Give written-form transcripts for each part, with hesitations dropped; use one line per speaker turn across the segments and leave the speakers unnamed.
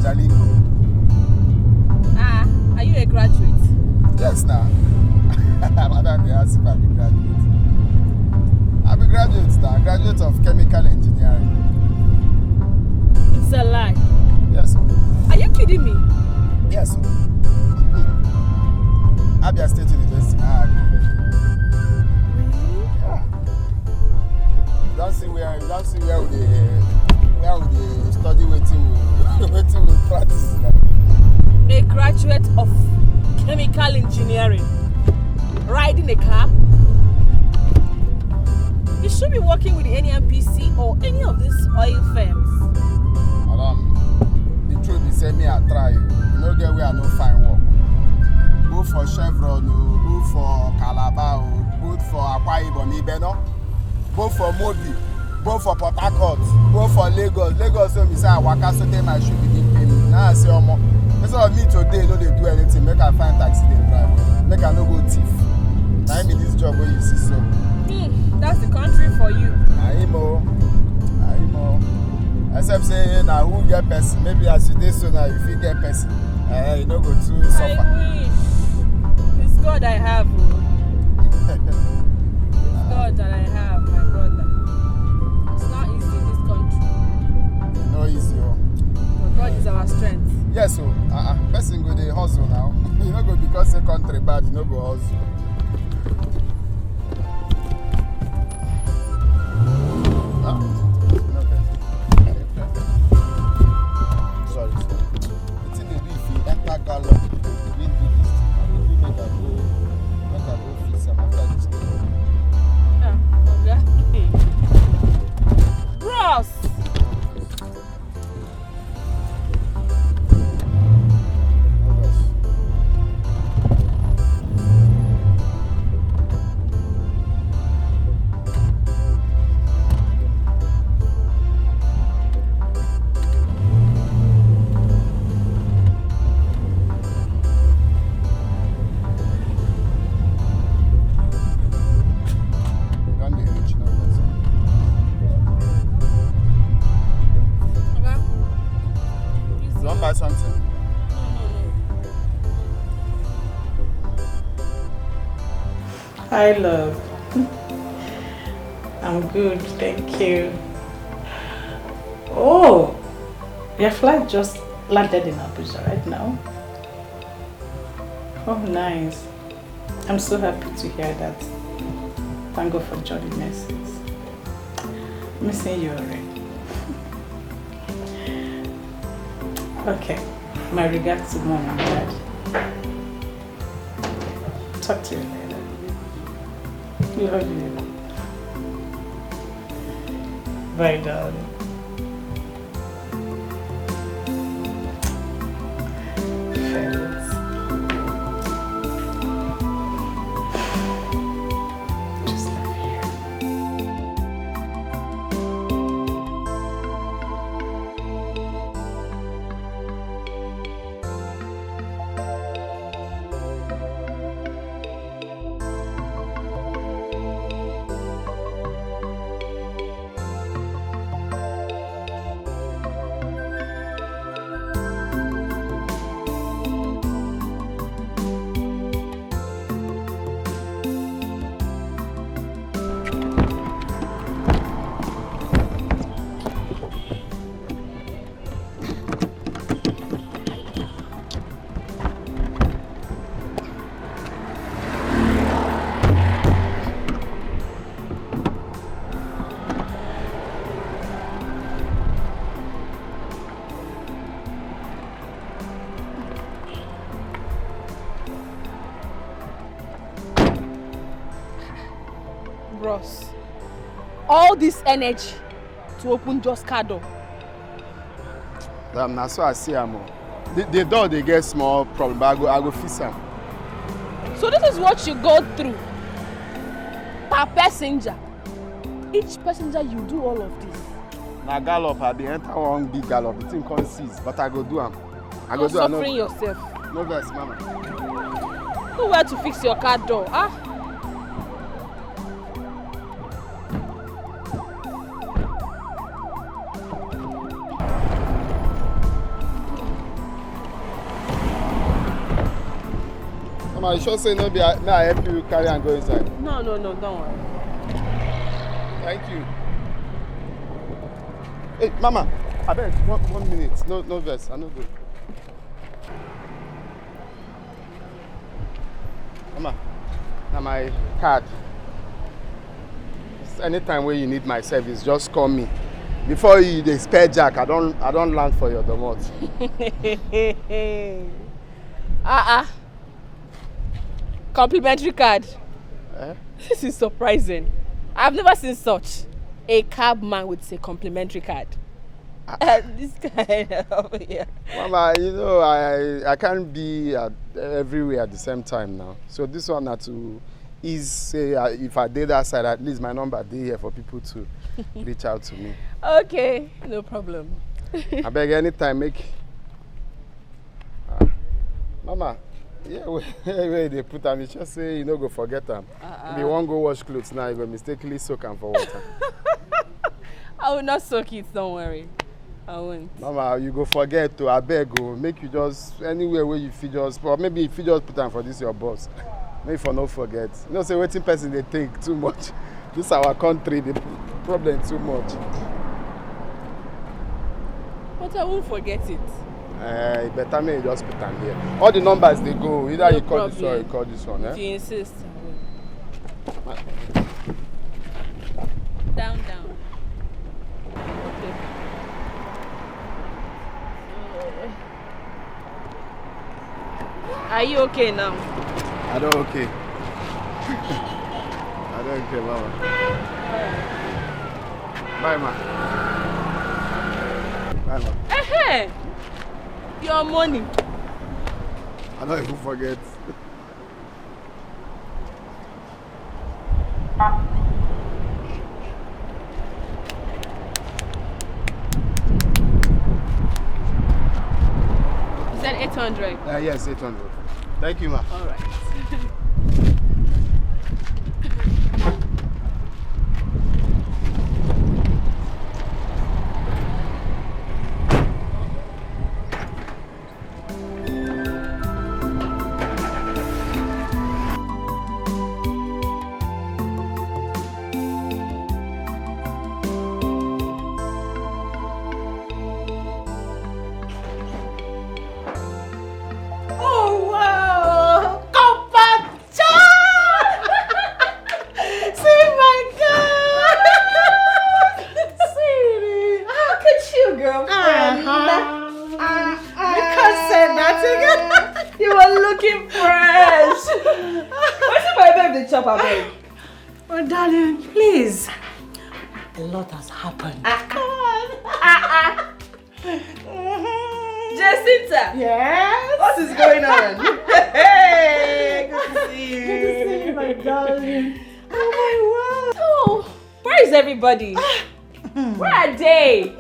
Jalingo.
Ah, are you a graduate?
Yes, now. Madam, they ask if I'm a graduate. I'm a graduate now, graduate of chemical engineering.
It's a lie.
Yes, sir.
Are you kidding me?
Yes, sir. Abia State University now. Yeah. You don't see where we study waiting we practice.
A graduate of chemical engineering. Riding a car. You should be working with the NNPC or any of these oil firms.
Madam, the truth is say me I try. You know get where I no find work. Both for Chevron, both for Calabar, both for Akwa Ibom, Ibeno, both for Mobi, both for Port Harcourt, both for Lagos. Lagos so me say I waka so tey my shoe begin pay me. Now I say omo, instead of me today no dey do anything, make I find taxi dey drive, make I no go thief. Na me this job wey you see so.
That's the country for you.
Aimo. Except say na who get person, maybe as you dey so now you fit get person. You no go too suffer.
I wish. It's God I have. It's God that I have, my brother. It's not easy in this country.
No easy.
But God is our strength.
Yes, so person go dey hustle now. You no go because the country bad, you no go hustle. Sorry. It's in the if you enter gallop, you didn't do this. You make a go fix some after this.
Okay. Bros!
Something.
Hi, love. I'm good, thank you. Oh, your flight just landed in Abuja right now. Oh, nice. I'm so happy to hear that. Thank God for Johnny Mercies. Missing you already. Okay, my regards to mom and dad. Talk to you later. Love you. Bye, darling. Fellas. Just love you.
Bros, all this energy to open just car door.
Damn, that's what I see, Amo. The door they get small problem, but I go fix them.
So this is what you go through per passenger. Each passenger you do all of this.
Now gallop, I dey enter one big gallop. The thing can't seize, but I go do them.
You're suffering yourself.
No verse, mama.
Know where to fix your car door, huh?
Mama, you sure say no be may I help you carry and go inside?
No, don't worry.
Thank you. Hey, Mama, I beg, 1 minute. No verse, I no go. Mama, now my card. Anytime when you need my service, just call me. Before you dey spare jack, I don't land for your domot.
Complimentary card.
Eh?
This is surprising. I've never seen such a cab man with a complimentary card. This guy over here.
Mama, you know I can't be everywhere at the same time now. So this one had to ease. Say if I did that side, at least my number dey here for people to reach out to me.
Okay, no problem.
I beg anytime make. Mama, yeah, where they put am, just say you no go forget them. If you want go wash clothes now, you go mistakenly soak them for water.
I will not soak it, don't worry. I won't.
Mama, you go forget to abeg go make you just anywhere where you feel just, or maybe if you just put them for this your boss. Maybe for no forget. You know, say waiting person they think too much. This our country, the problem too much.
But I won't forget it.
Better me just put them here. All the numbers they go. Either
No
you call
problem.
this one or you call this one.
If you insist, I will. Down. Okay. Are you okay now?
I don't okay. I don't okay, Mama. Bye, ma. Bye, ma.
Hey, your money.
I don't even forget.
You said 800.
Yes, 800. Thank you, ma.
All right.
Oh, darling, please. A lot has happened.
Jacinta!
Yes?
What is going on? Hey! Good to see you.
Good to see you, my darling. Oh, my word.
Oh, where is everybody? Where are they?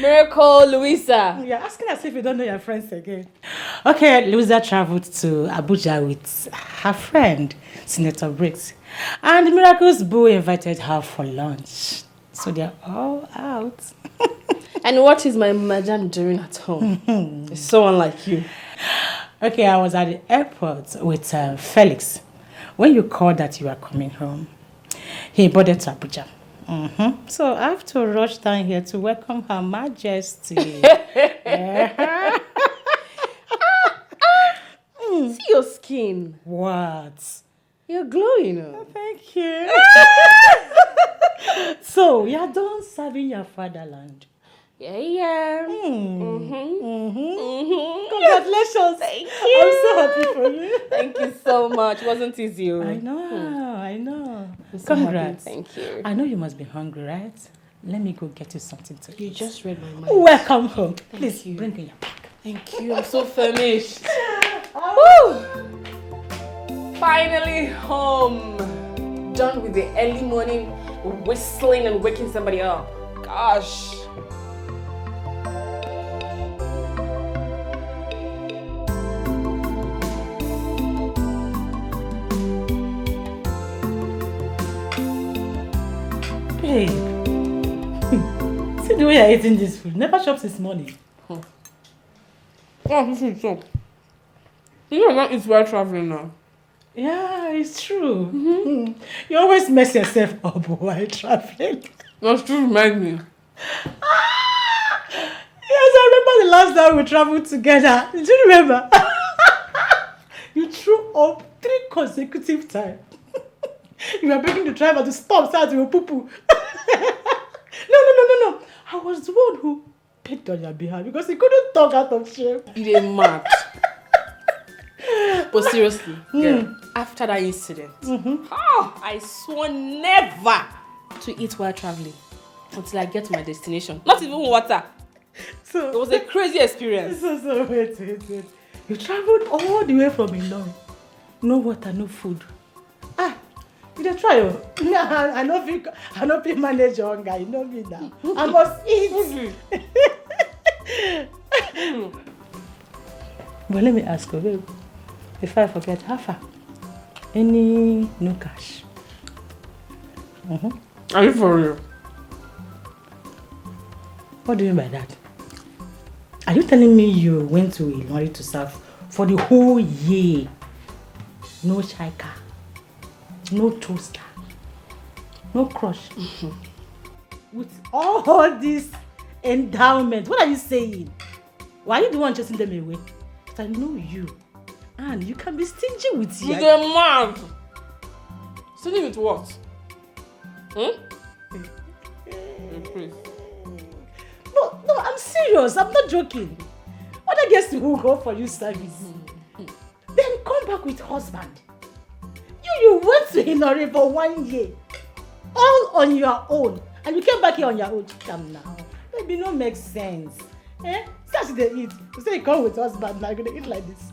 Miracle, Louisa.
You're asking us if you don't know your friends again. Okay, Louisa traveled to Abuja with her friend, Senator Briggs. And Miracle's boo invited her for lunch. So they're all out.
And what is my madam doing at home? It's so unlike you.
Okay, I was at the airport with Felix. When you called that you were coming home, he boarded to Abuja. So I have to rush down here to welcome Her Majesty.
See your skin.
What?
You're glowing.
Oh, thank you. So, you're done serving your fatherland.
Yeah.
Congratulations.
Thank you.
I'm so happy for you.
Thank you so much. It wasn't easy.
I know.
I'm so
Congrats.
happy. Thank you.
I know you must be hungry, right? Let me go get you something to eat.
You just read my mind.
Welcome home. Please,
you.
bring in your bag.
Thank you. I'm so famished. Woo! Finally home. Done with the early morning whistling and waking somebody up. Gosh.
Hey. See the way you're eating this food. Never shop since morning.
Oh, this is so. You know that it's while traveling now.
Yeah, it's true. You always mess yourself up while traveling.
That's true, remind me.
Yes, I remember the last time we traveled together. Did you remember? You threw up 3 consecutive times. You were begging the driver to stop so that you will poo-poo. No. I was the one who picked on your behalf because he couldn't talk out of shame.
You ain't mad. But seriously, girl, after that incident, I swore never to eat while traveling until I get to my destination. Not even water.
So
it was a crazy experience.
So wait. You traveled all the way from Ilorin. No water, no food. You dey try oh. I know if you manage your hunger, you know me now. I must eat. But let me ask you, babe. Before I forget, how far? Any no cash?
Are you for real?
What do you mean by that? Are you telling me you went to Ilorin to serve for the whole year? No shaika, no toaster, no crush. With all these endowments, what are you saying? Why are you the one chasing them away? But I know you. And you can be stingy with you.
You get mad. Stingy with what?
No, I'm serious. I'm not joking. Other guests will go for you service. Then come back with husband. You went to Ilorin for 1 year. All on your own. And you came back here on your own. Come now. Maybe no make sense. See how they eat. You say you come with husband, now you're going to eat like this.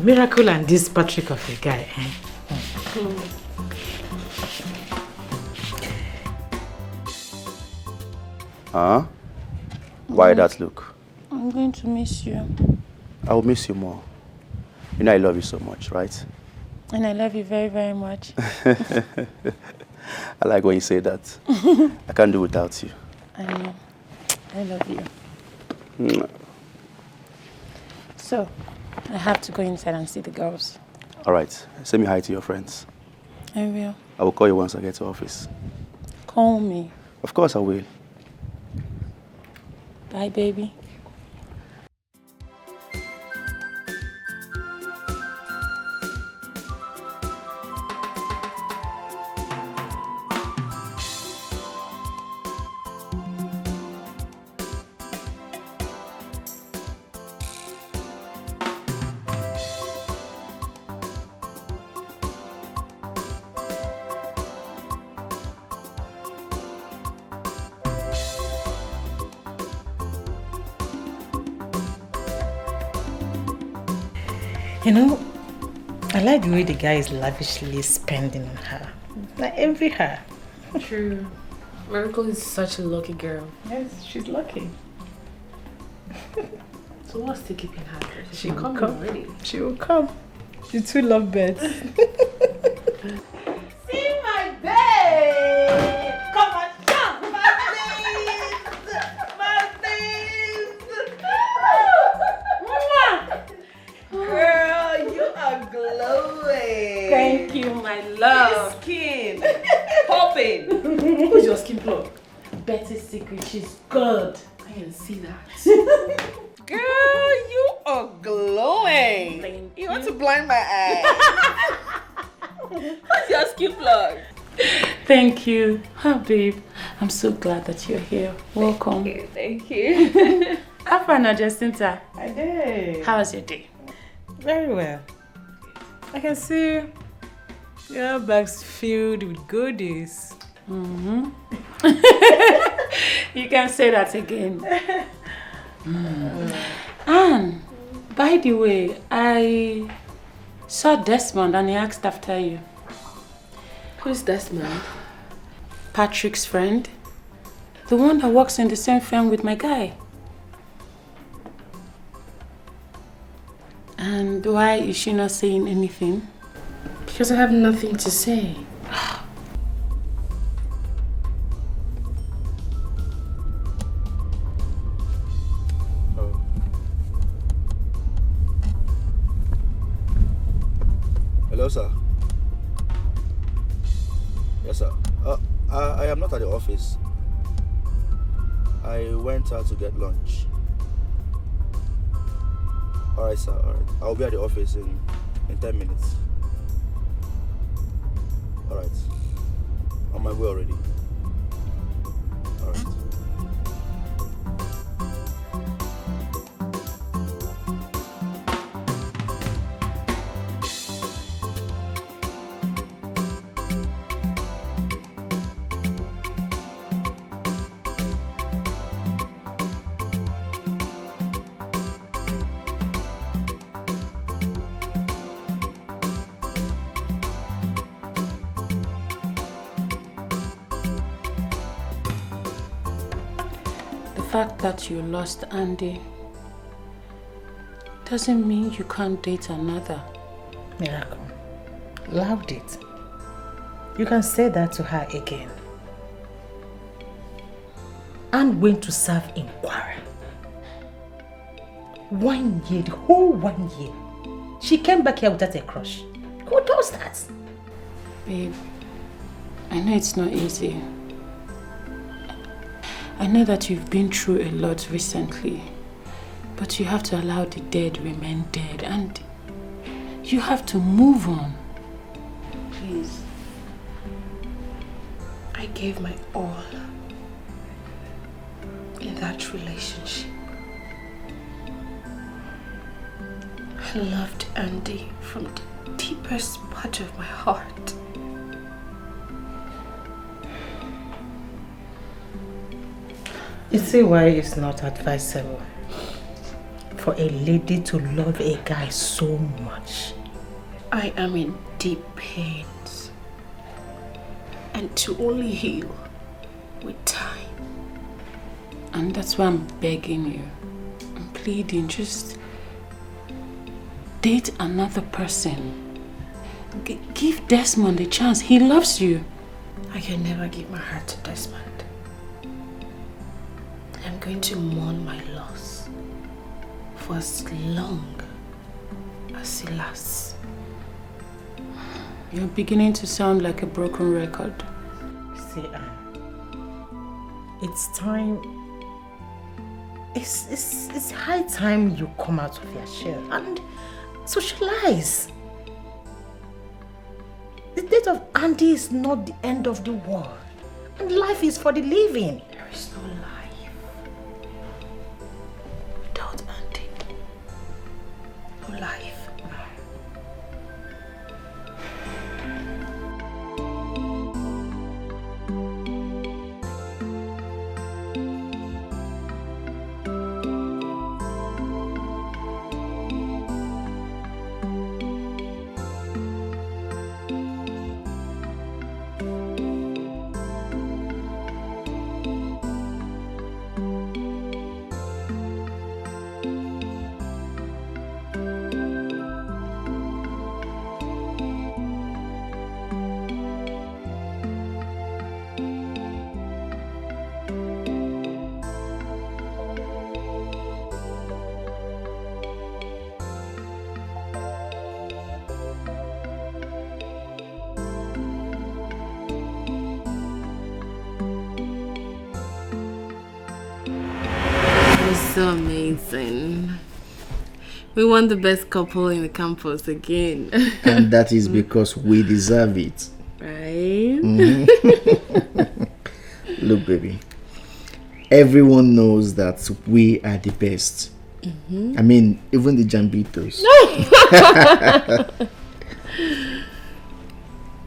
Miracle and this Patrick of a guy.
Why that look?
I'm going to miss you.
I will miss you more. You know I love you so much, right?
And I love you very, very much.
I like when you say that. I can't do without you.
I know. I love you. So, I have to go inside and see the girls.
All right. Send me hi to your friends.
I will.
I will call you once I get to office.
Call me.
Of course I will.
Bye, baby.
You know, I like the way the guy is lavishly spending on her. Like every her.
True. Miracle is such a lucky girl.
Yes, she's lucky.
So what's still keeping her? She come already.
She will come. You two love birds. See my babe! Come on, jump! My
Girl, you are glowing.
Thank you, my love.
Skin popping.
Who's your skin plug?
secret. She's good.
I can see that.
Girl, you are glowing. You want to blind my eye. What's your skin plug?
Thank you. Oh, babe. I'm so glad that you're here. Welcome.
Thank you.
Have fun now, Jacinta.
I did.
How was your day?
Very well.
I can see your bag's filled with goodies. Mm-hmm. You can say that again. Anne, by the way, I saw Desmond and he asked after you.
Who's Desmond?
Patrick's friend. The one that works in the same firm with my guy. And why is she not saying anything?
Because I have nothing to say.
Hello, sir. Yes, sir. I am not at the office. I went out to get lunch. Alright, sir. Alright. I'll be at the office in 10 minutes. Alright. On my way already. Alright.
The fact that you lost Andy doesn't mean you can't date another.
Miracle, loved it. You can say that to her again. I'm going to serve in Kwara. 1 year, the whole 1 year. She came back here without a crush. Who does that?
Babe, I know it's not easy. I know that you've been through a lot recently, but you have to allow the dead remain dead and you have to move on. Please.
I gave my all in that relationship. I loved Andy from the deepest part of my heart.
You see why it's not advisable for a lady to love a guy so much.
I am in deep pains, and to only heal with time.
And that's why I'm begging you. I'm pleading, just date another person. Give Desmond a chance. He loves you.
I can never give my heart to Desmond. I'm going to mourn my loss for as long as it lasts.
You're beginning to sound like a broken record.
See, it's time. It's high time you come out of your shell and socialize. The death of Andy is not the end of the world, and life is for the living.
There is no life without Andy. No life. so amazing. We want the best couple in the campus again.
And that is because we deserve it.
Right?
Look, baby. Everyone knows that we are the best. I mean, even the Jambitos.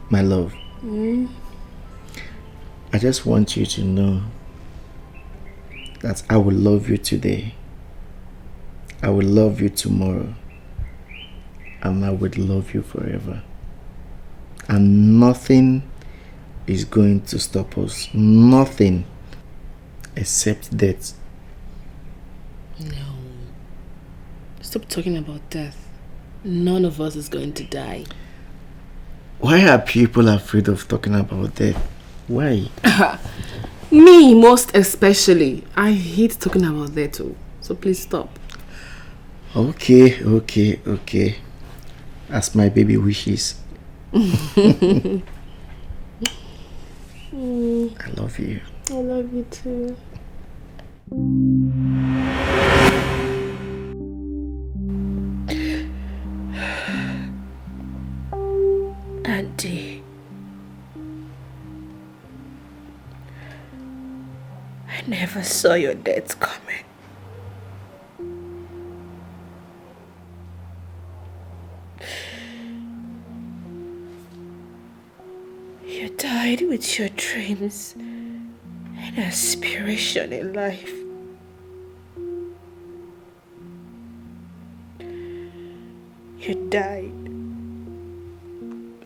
My love. I just want you to know that I will love you today. I will love you tomorrow. And I would love you forever. And nothing is going to stop us. Nothing except death.
No. Stop talking about death. None of us is going to die.
Why are people afraid of talking about death? Why?
Me, most especially. I hate talking about that too. So please stop.
Okay. As my baby wishes. I love you.
I love you too.
Auntie, I never saw your death coming. You died with your dreams and aspiration in life. You died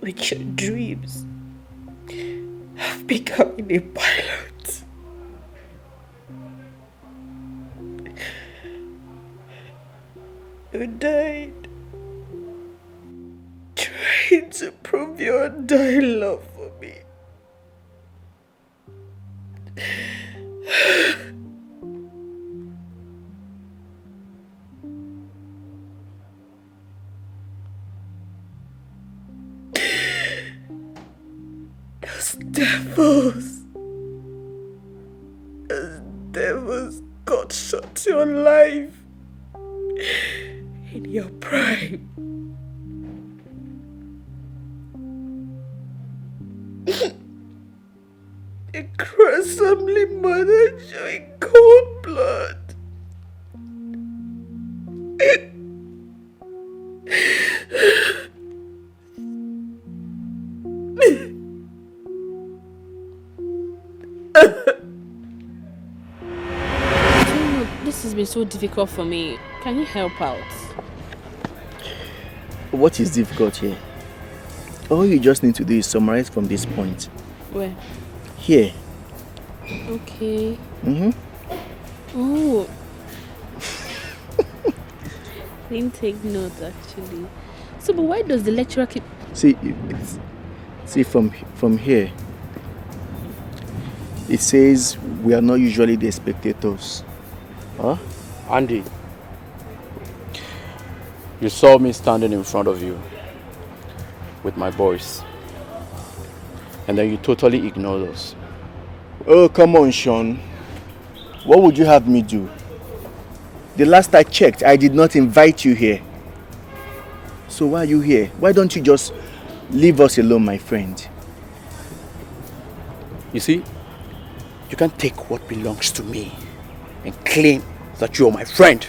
with your dreams of becoming a pilot. You died trying to prove your undying love for me. Those devils got shot your life in your prime. They gruesomely murdered you in cold blood.
This has been so difficult for me. Can you help out?
What is difficult here? All you just need to do is summarize from this point.
Where?
Here.
Okay.
Mm-hmm.
Oh. Didn't take note actually. So, but why does the lecturer keep...
See from here, it says we are not usually the spectators. Huh?
Andy, you saw me standing in front of you with my boys, and then you totally ignored us.
Oh, come on, Sean. What would you have me do? The last I checked, I did not invite you here. So why are you here? Why don't you just leave us alone, my friend?
You see, you can't take what belongs to me and claim that you're my friend.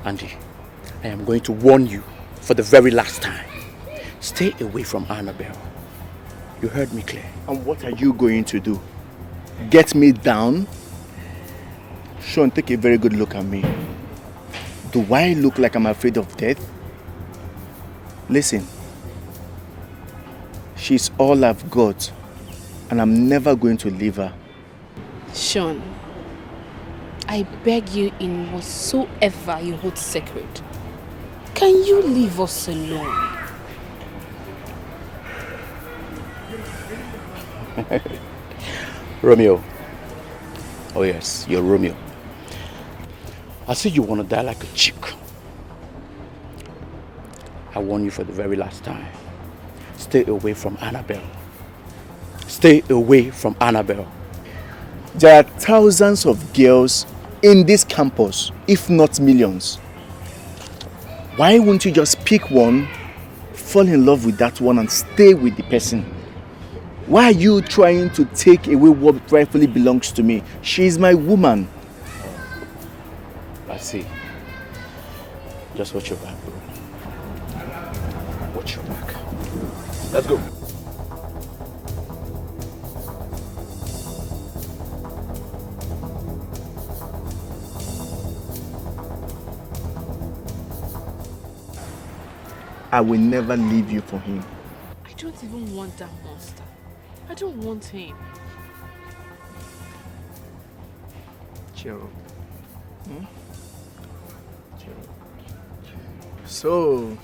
Andy, I am going to warn you for the very last time. Stay away from Annabelle. You heard me clear.
And what are you going to do? Get me down? Sean, take a very good look at me. Do I look like I'm afraid of death? Listen, she's all I've got, and I'm never going to leave her.
Sean, I beg you in whatsoever you hold sacred. Can you leave us alone?
Romeo. Oh yes, you're Romeo. I see you want to die like a chick. I warn you for the very last time. Stay away from Annabelle. Stay away from Annabelle.
There are thousands of girls in this campus, if not millions. Why won't you just pick one, fall in love with that one and stay with the person? Why are you trying to take away what rightfully belongs to me? She is my woman.
I see. Just watch your back, bro. Watch your back. Let's go.
I will never leave you for him.
I don't even want that monster. I don't want him.
Cheer up. Cheer up. So,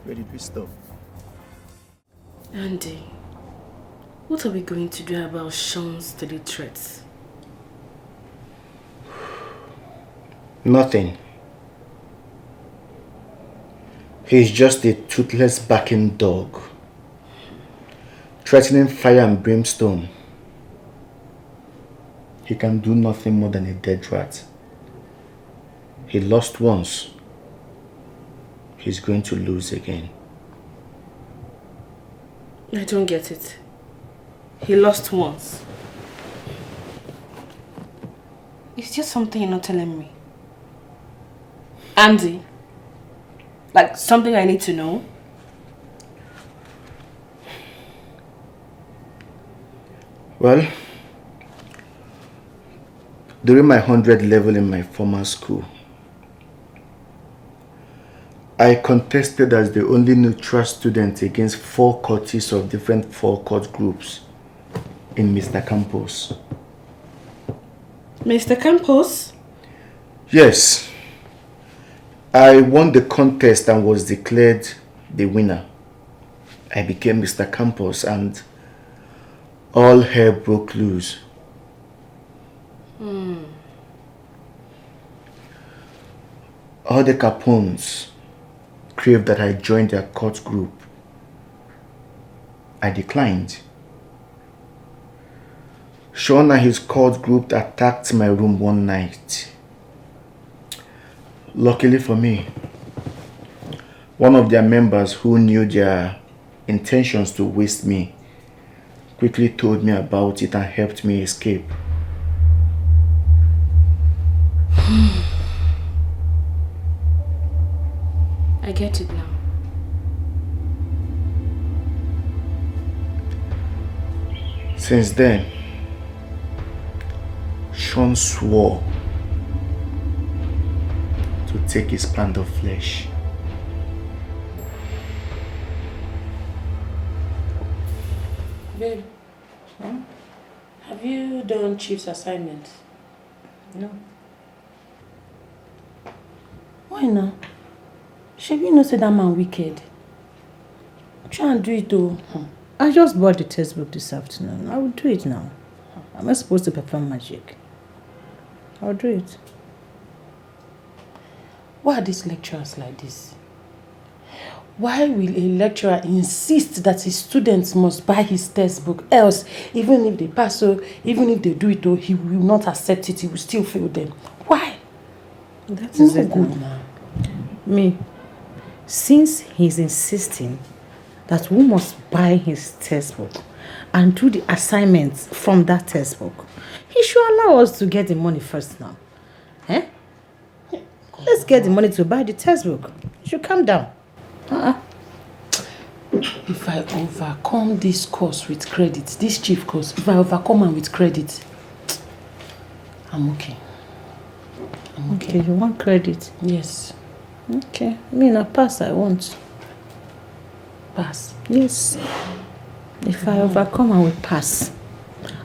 where did we stop?
Andy, what are we going to do about Sean's daily threats?
Nothing. He's just a toothless barking dog, threatening fire and brimstone. He can do nothing more than a dead rat. He lost once. He's going to lose again.
I don't get it. He lost once. It's just something you're not telling me. Andy, like something I need to know?
Well, during my 100 level in my former school, I contested as the only neutral student against 4 courtiers of different 4-court groups in Mr. Campos.
Mr. Campos?
Yes. I won the contest and was declared the winner. I became Mr. Campos and all hell broke loose. All the Capones craved that I join their court group. I declined. Sean and his court group attacked my room one night. Luckily for me, one of their members who knew their intentions to waste me quickly told me about it and helped me escape.
I get it now.
Since then, Sean swore to take his pound of flesh.
Babe, have you done Chief's assignment?
No.
Why not? Should you know say that man wicked? Try and do it though.
I just bought the textbook this afternoon. I will do it now. I'm not supposed to perform magic. I'll do it.
Why are these lecturers like this? Why will a lecturer insist that his students must buy his textbook? Else, even if they pass, even if they do it, he will not accept it. He will still fail them. Why?
That is it
good
now. Me, since he's insisting that we must buy his textbook and do the assignments from that textbook, he should allow us to get the money first now. Eh? Let's get the money to buy the textbook. You should calm down.
If I overcome this course with credit, this chief course, if I overcome it with credit, I'm okay. I'm okay.
Okay, you want credit?
Yes.
Okay. Me na pass I want.
Pass.
Yes. If I overcome and will pass,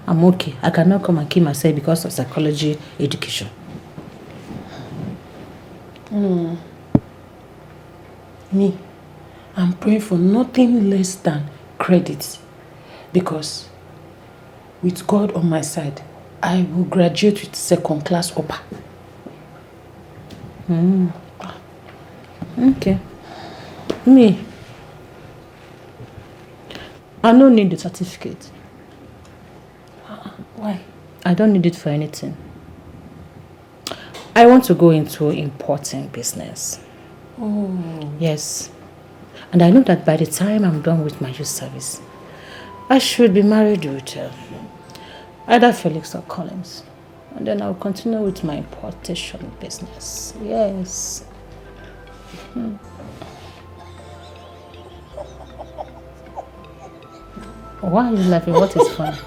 I'm okay. I cannot come and kill myself because of psychology education.
Me, I'm praying for nothing less than credit, because with God on my side, I will graduate with second class upper.
Okay. Me, I don't need the certificate.
Why?
I don't need it for anything. I want to go into importing business.
Oh.
Yes. And I know that by the time I'm done with my youth service, I should be married with either Felix or Collins. And then I'll continue with my importation business. Yes. Why are you laughing? What is funny?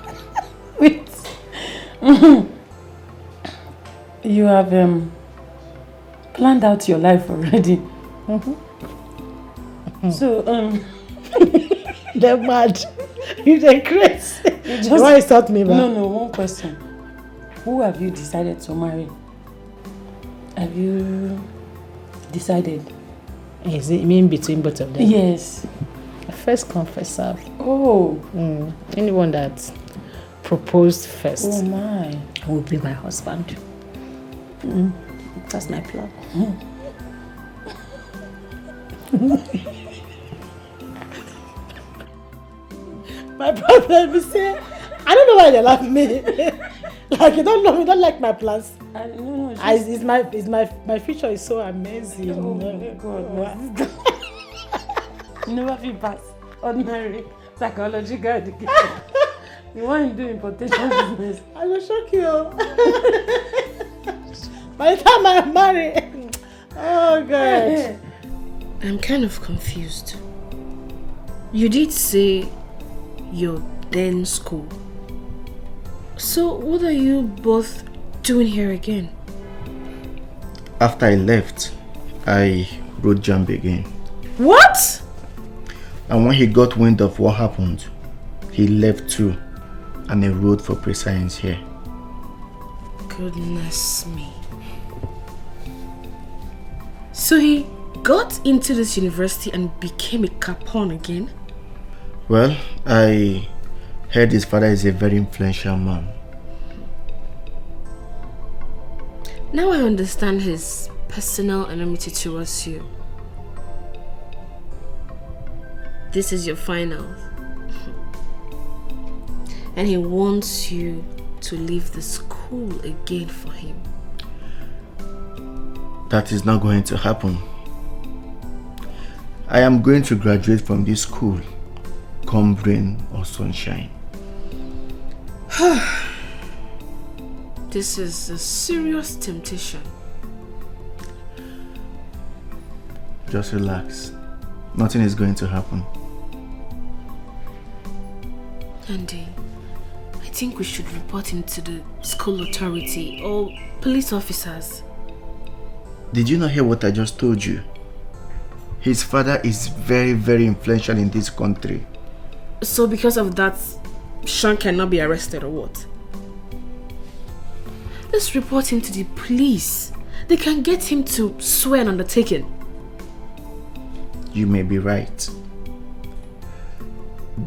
Wait. You have planned out your life already. So,
they're mad. They're crazy. Why you start me, man?
No, one question. Who have you decided to marry? Have you decided?
Is it mean between both of them?
Yes.
First come, first serve.
Oh.
Anyone that proposed first
Oh my.
will be my husband. That's my plan. My problem is I don't know why they love me. Like you don't know me, don't like my plans.
No,
My future is so amazing.
Oh my God. Never feel past ordinary psychological education. You want to do importation business?
I will shock you. By the time I marry, oh God.
I'm kind of confused. You did say you're then school. So what are you both doing here again?
After I left, I wrote jump again.
What?
And when he got wind of what happened, he left too and enrolled for pre-science here.
Goodness me. So he got into this university and became a capon again?
Well, I heard his father is a very influential man.
Now I understand his personal enmity towards you. This is your final. And he wants you to leave the school again for him.
That is not going to happen. I am going to graduate from this school, come rain or sunshine.
This is a serious temptation.
Just relax. Nothing is going to happen.
Andy, I think we should report him to the school authority or police officers.
Did you not hear what I just told you? His father is very, very influential in this country.
So because of that, Sean cannot be arrested or what? Let's report him to the police. They can get him to swear an undertaking.
You may be right.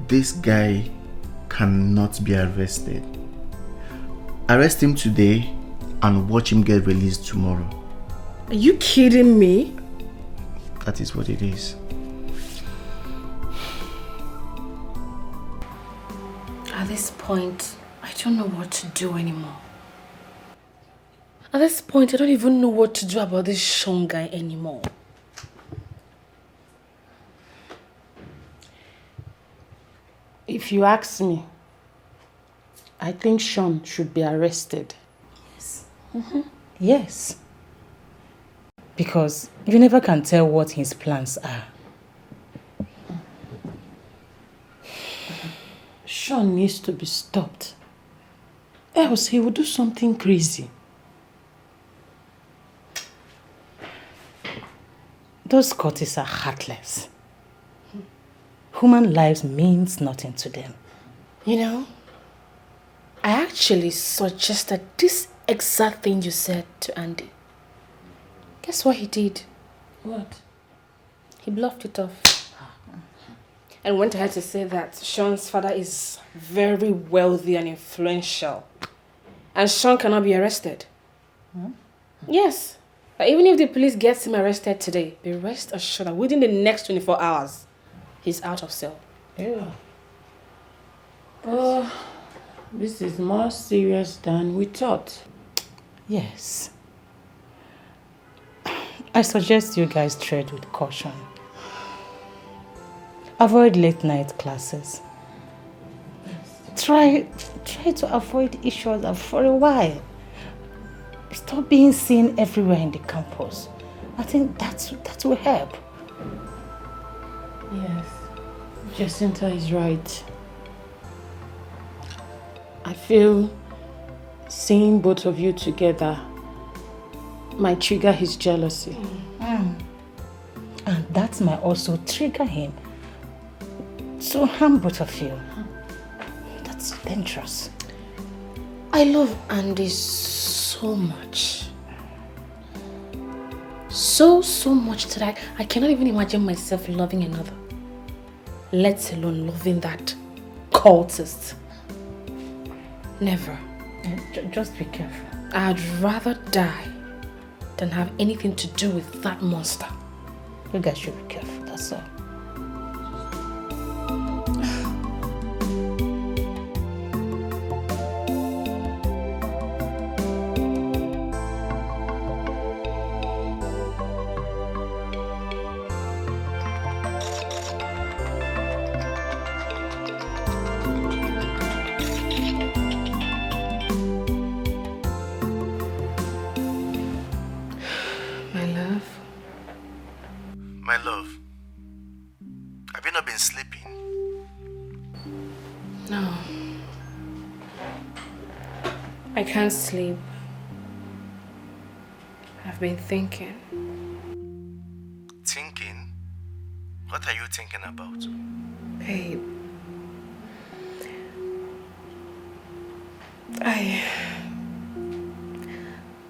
This guy cannot be arrested. Arrest him today and watch him get released tomorrow.
Are you kidding me?
That is what it is.
At this point, I don't know what to do anymore. At this point, I don't even know what to do about this Sean guy anymore.
If you ask me, I think Sean should be arrested.
Yes.
Yes. Because you never can tell what his plans are.
Sean needs to be stopped. Else he will do something crazy.
Those Scotties are heartless. Human lives means nothing to them.
You know, I actually suggested this exact thing you said to Andy. Guess what he did?
What?
He bluffed it off. And went ahead to say that Sean's father is very wealthy and influential. And Sean cannot be arrested. Yes. But even if the police gets him arrested today, be rest assured that within the next 24 hours, he's out of cell.
Yeah. This is more serious than we thought. Yes. I suggest you guys tread with caution. Avoid late night classes. Try to avoid each other for a while. Stop being seen everywhere in the campus. I think that will help.
Yes, Jacinta is right. I feel seeing both of you together might trigger his jealousy.
And that might also trigger him to harm both of you. That's dangerous.
I love Andy so much. So much that I cannot even imagine myself loving another. Let alone loving that cultist. Never.
Just be careful.
I'd rather die than have anything to do with that monster.
You guys should be careful, that's all.
My love, have you not been sleeping?
No. I can't sleep. I've been thinking.
Thinking? What are you thinking about?
Babe.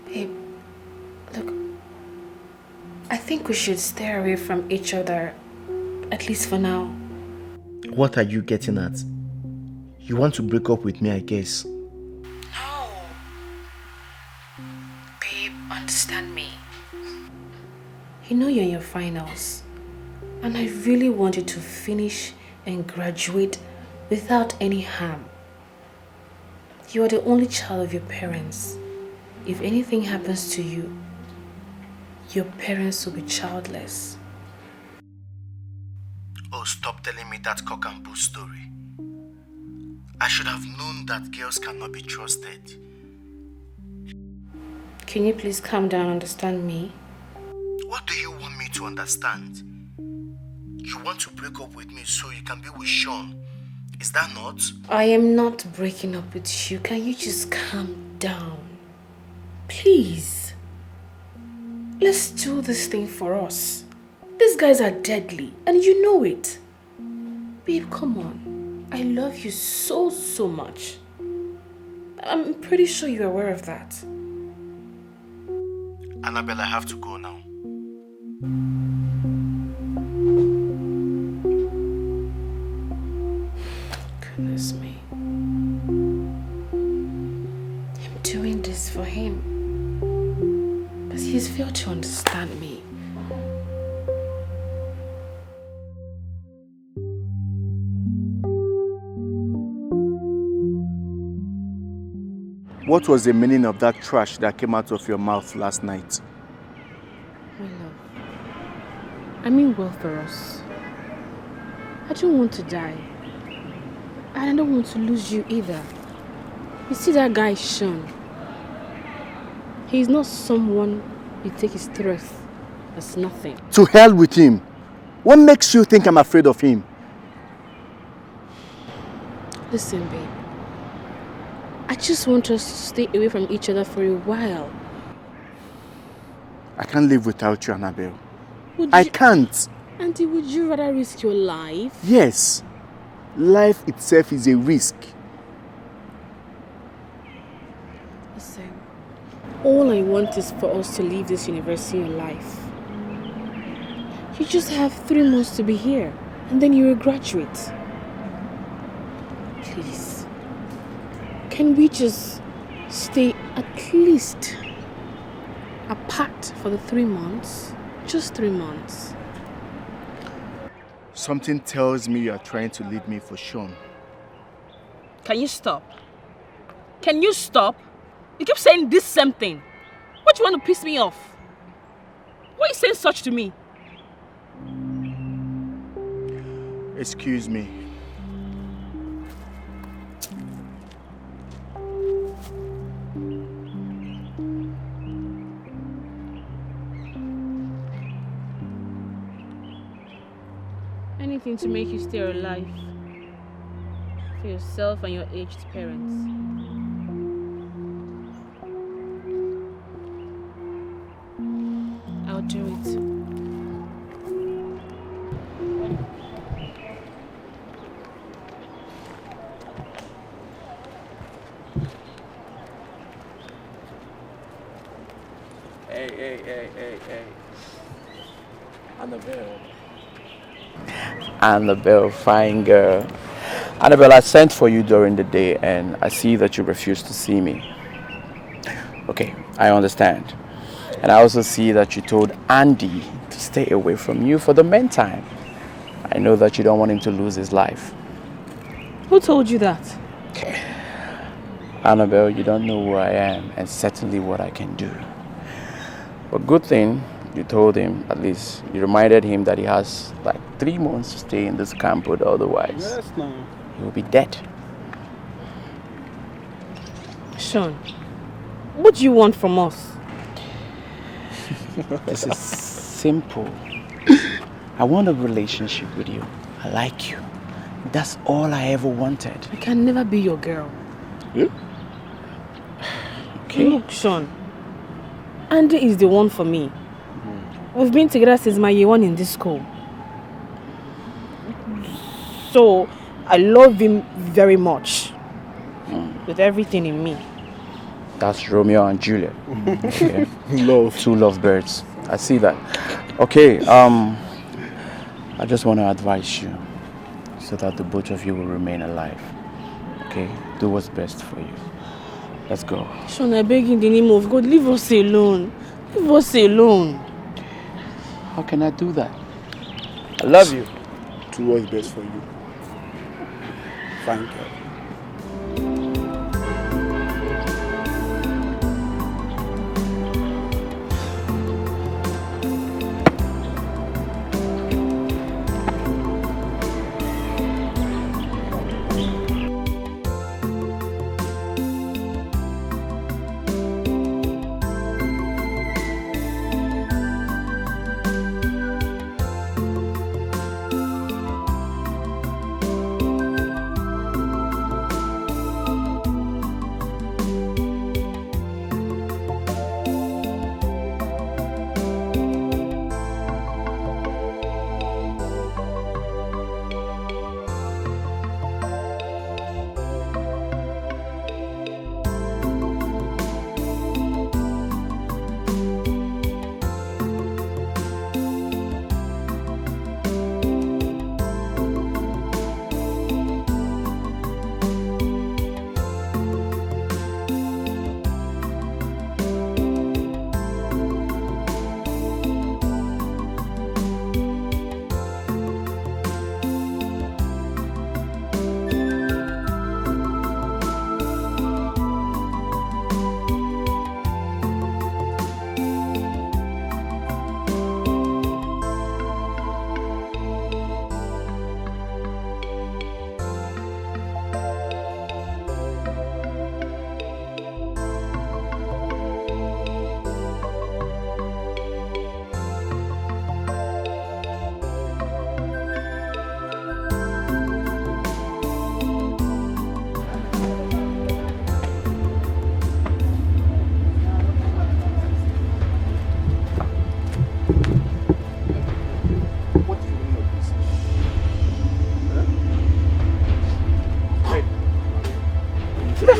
Babe, look, I think we should stay away from each other, at least for now.
What are you getting at? You want to break up with me, I guess.
No. Babe, understand me. You know you're in your finals, and I really want you to finish and graduate without any harm. You are the only child of your parents. If anything happens to you, your parents will be childless.
Oh, stop telling me that cock and bull story. I should have known that girls cannot be trusted.
Can you please calm down and understand me?
What do you want me to understand? You want to break up with me so you can be with Sean. Is that not?
I am not breaking up with you. Can you just calm down? Please. Let's do this thing for us. These guys are deadly and you know it. Babe, come on. I love you so much. I'm pretty sure you're aware of that.
Annabelle, I have to go now.
Goodness me. I'm doing this for him. But he's failed to understand me.
What was the meaning of that trash that came out of your mouth last night?
My love, I mean well for us. I don't want to die. And I don't want to lose you either. You see that guy, Sean? He's not someone you take his threat as nothing.
To hell with him. What makes you think I'm afraid of him?
Listen, babe. I just want us to stay away from each other for a while.
I can't live without you, Annabelle. I can't.
Auntie, would you rather risk your life?
Yes. Life itself is a risk.
Listen, all I want is for us to leave this university alive. You just have 3 months to be here, and then you're a graduate. Please, can we just stay at least apart for the 3 months? Just 3 months.
Something tells me you are trying to leave me for Sean.
Can you stop? Can you stop? You keep saying this same thing. What do you want to piss me off? Why are you saying such to me?
Excuse me.
Anything to make you stay alive. For yourself and your aged parents. I'll do it.
Hey. Annabelle, fine girl. Annabelle, I sent for you during the day and I see that you refused to see me. Okay, I understand. And I also see that you told Andy to stay away from you for the meantime. I know that you don't want him to lose his life.
Who told you that?
Annabelle, you don't know who I am and certainly what I can do. But good thing you told him, at least you reminded him that he has like 3 months to stay in this camp, but otherwise he will be dead.
Sean, what do you want from us?
This is simple. I want a relationship with you. I like you. That's all I ever wanted.
I can never be your girl.
Okay.
Look, Sean, Andy is the one for me. We've been together since my year 1 in this school. So, I love him very much. With everything in me.
That's Romeo and Juliet. Okay. Love. 2 lovebirds. I see that. Okay, I just want to advise you so that the both of you will remain alive. Okay? Do what's best for you. Let's go.
Sean, I beg in the name of God, leave us alone. Leave us alone.
How can I do that? I love you.
Do what's best for you. Thank you.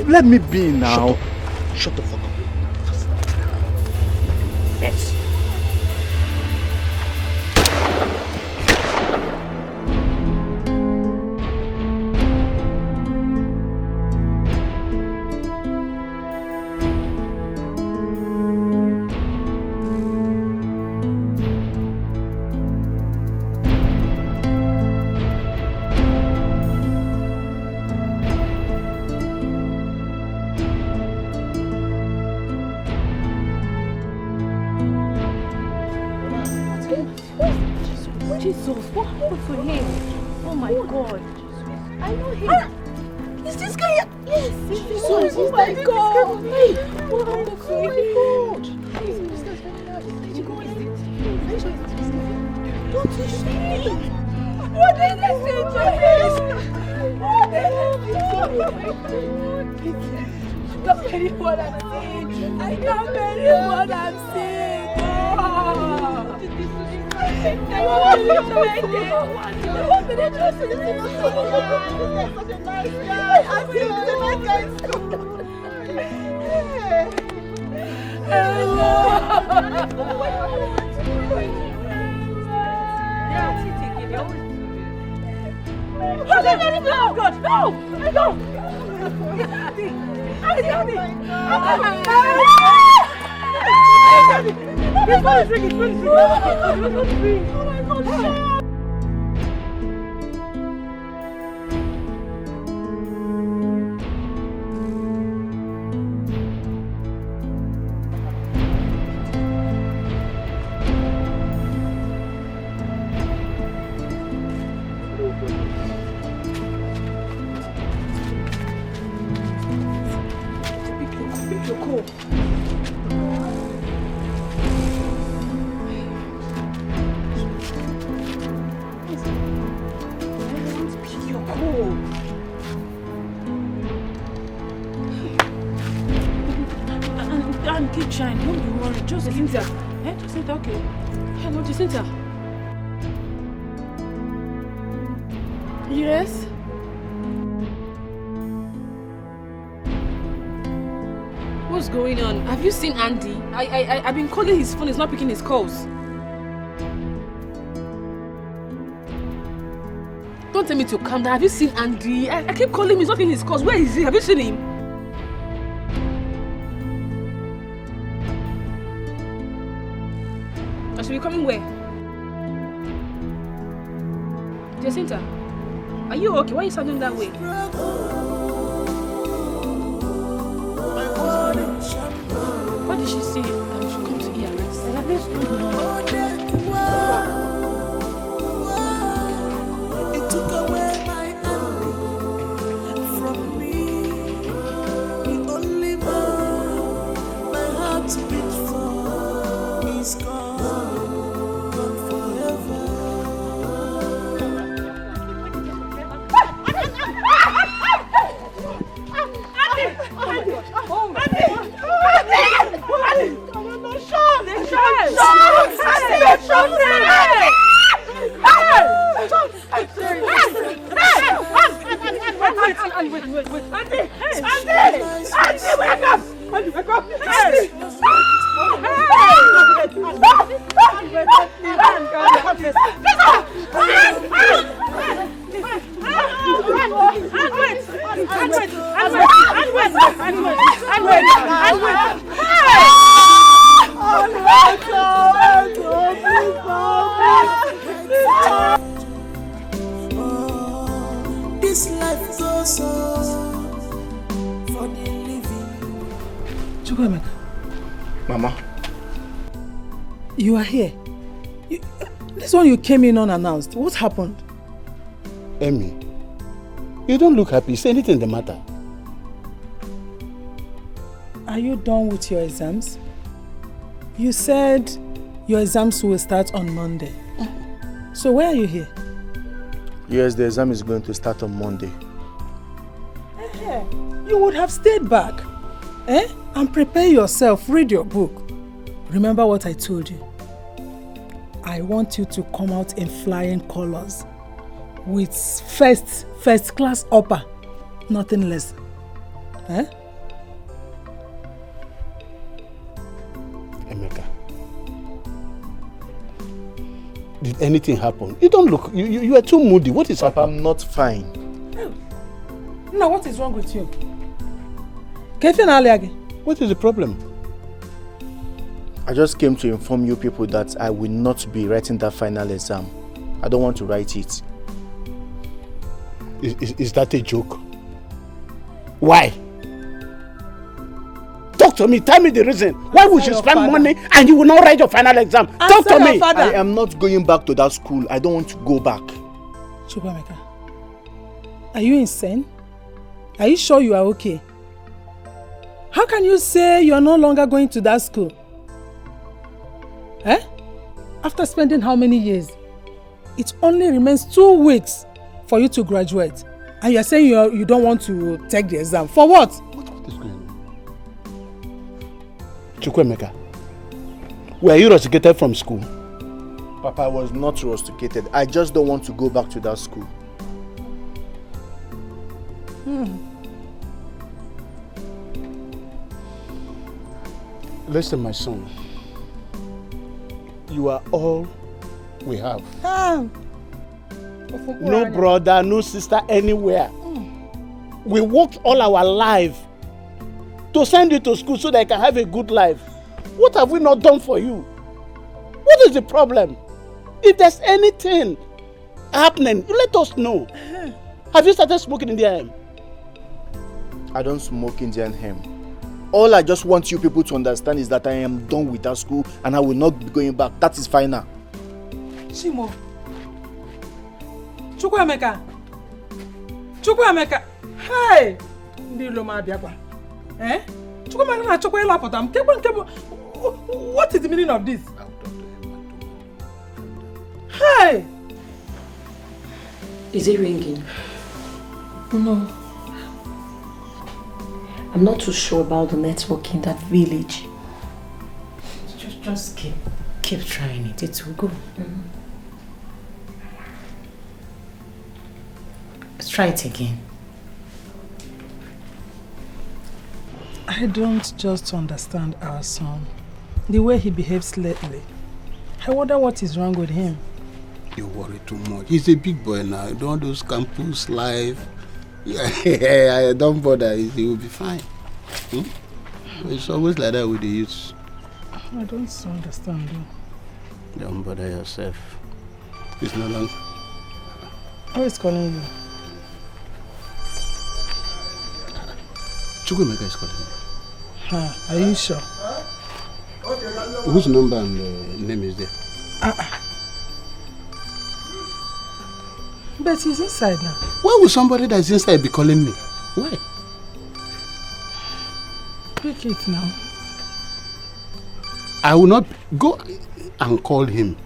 Let me be now.
Shut the fuck up.
Yes.
Jesus, what happened to him? Oh my God. I know him. Is this guy here? Yes, Jesus. Oh my God. What happened to him? Don't you see? What did they say to him? What did they say? I can't believe what I'm seeing. I can't believe what I'm seeing.
Keep trying, don't be worried. Just Jacinta. Jacinta, okay.
Hello, Jacinta. Yes? What's going on? Have you seen Andy? I've been calling his phone, he's not picking his calls. Don't tell me to calm down. Have you seen Andy? I keep calling him, he's not picking his calls. Where is he? Have you seen him? I should be coming where? Jacinta, are you okay? Why are you sounding that way? What did she say? I should come to ERS.
It took away my envy from me. The only man my heart beat for is gone forever. This life goes on for the living.
Mama.
You are here. This one you came in unannounced. What happened?
Emmy, you don't look happy. Is anything the matter?
Are you done with your exams? You said your exams will start on Monday. So why are you here?
Yes, the exam is going to start on Monday.
You would have stayed back. And prepare yourself, read your book. Remember what I told you. I want you to come out in flying colors. With first class upper. Nothing less.
Emeka, did anything happen? You don't look, you are too moody. What is happening?
I'm not fine.
Now what is wrong with you? What
is the problem?
I just came to inform you people that I will not be writing that final exam. I don't want to write it.
Is that a joke? Why? Talk to me. Tell me the reason. Why would you spend money and you will not write your final exam? Talk to me.
I am not going back to that school. I don't want to go back.
Chukwuemeka, are you insane? Are you sure you are okay? How can you say you are no longer going to that school? Eh? After spending how many years? It only remains 2 weeks for you to graduate. And you are saying you don't want to take the exam. For what?
What is going on? Chukwuemeka, were you rusticated from school?
Papa, I was not rusticated. I just don't want to go back to that school.
Listen, my son. You are all we have. No brother, no sister anywhere. We worked all our life to send you to school so that I can have a good life. What have we not done for you? What is the problem? If there's anything happening, you let us know. Have you started smoking in the AM?
I don't smoke Indian hemp. All I just want you people to understand is that I am done with that school and I will not be going back. That is final.
Shimo. Chukwuemeka. Chukwuemeka. Hey! Eh? What is the meaning of this? Hey!
Is it ringing?
No.
I'm not too sure about the network in that village.
Just keep trying it. It will go. Let's try it again.
I don't just understand our son. The way he behaves lately. I wonder what is wrong with him.
You worry too much. He's a big boy now. Don't those campus life. Yeah, don't bother. He will be fine. It's always like that with the youths.
I don't understand though.
Don't bother yourself. It's no longer.
Who is calling you?
Chukwuemeka is calling me.
Are you sure?
Whose number and name is there?
But he's inside now.
Why would somebody that's inside be calling me? Why?
Pick it now.
I will not go and call him.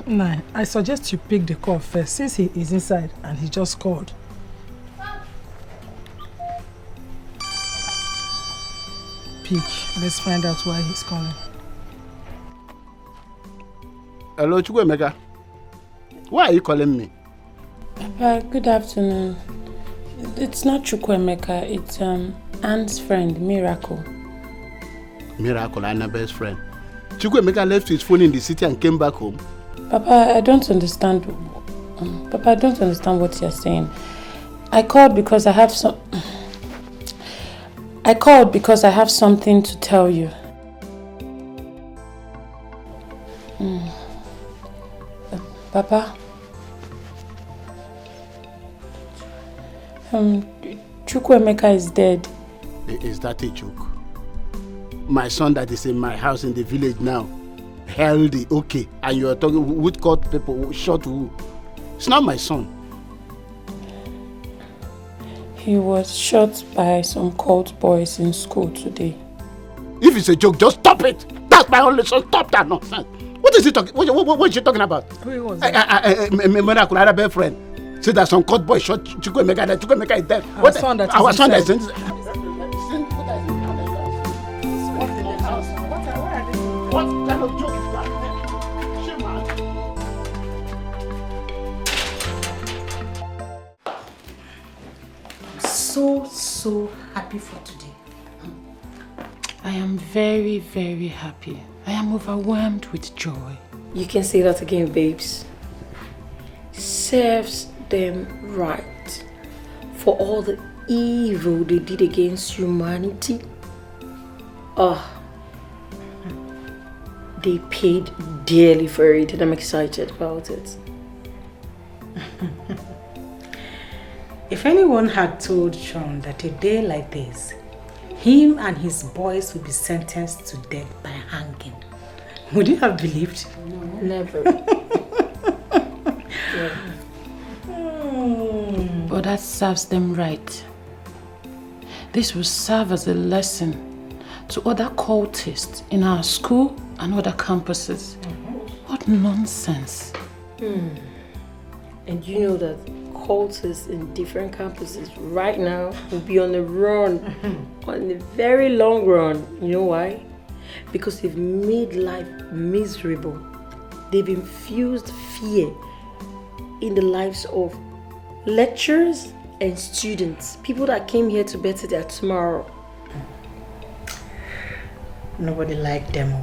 No, I suggest you pick the call first since he is inside and he just called. Pick. Let's find out why he's calling.
Hello, Chukwuemeka. Why are you calling me?
Papa, good afternoon. It's not Chukwuemeka, it's Anne's friend, Miracle.
Miracle, Anna's best friend. Chukwuemeka left his phone in the city and came back home.
Papa, I don't understand. Papa, I don't understand what you're saying. I called because I have something to tell you. Papa. Chukwuemeka is dead.
Is that a joke? My son that is in my house in the village now, healthy, okay, and you are talking with court people, shot who? It's not my son.
He was shot by some cult boys in school today.
If it's a joke, just stop it. That's my only son. Stop that nonsense. What is he talking? What is she talking about?
Who was that?
Miracle, I had a best friend. Say that some court boy shot Chukwuemeka. That Chukwuemeka is dead.
Our son that is
in. What kind of joke is that?
So happy for today.
I am very, very happy. I am overwhelmed with joy.
You can say that again, babes. Serves them right for all the evil they did against humanity. They paid dearly for it and I'm excited about it.
If anyone had told Sean that a day like this, him and his boys will be sentenced to death by hanging. Would you have believed?
No, never.
But that serves them right. This will serve as a lesson to other cultists in our school and other campuses. What nonsense.
And you know that cultists in different campuses right now will be on the run, on the very long run. You know why? Because they've made life miserable. They've infused fear in the lives of lecturers and students, people that came here to better their tomorrow.
Nobody liked them.